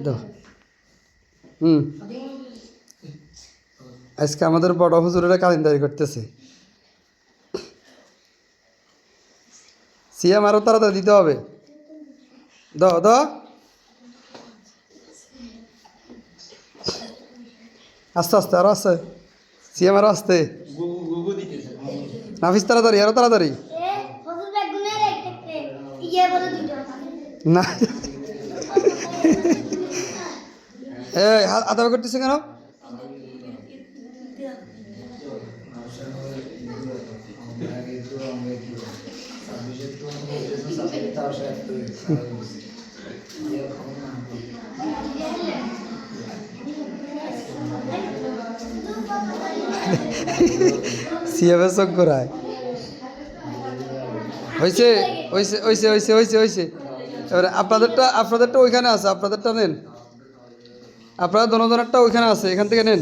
দাও। আজকে আমাদের বড় হুজুরেরা কালিন্দারি করতেছে। সিএম আরও তাড়াতাড়ি দিতে হবে। দাও দাও, আস্তে আস্তে, আরো আস্তে, সিএম আরো আস্তে। নাফিস তাড়াতাড়ি, আরো তাড়াতাড়ি। না এই আদাবা করতেছে কেন? সিএমএ চোখ ঘোরায়। হয়েছে হয়েছে হয়েছে হয়েছে হয়েছে হয়েছে। এবারে আপনাদেরটা ওইখানে আছে, আপনাদেরটা নেন। আপনারা দনজনেরটা ওইখানে আছে, এখান থেকে নেন।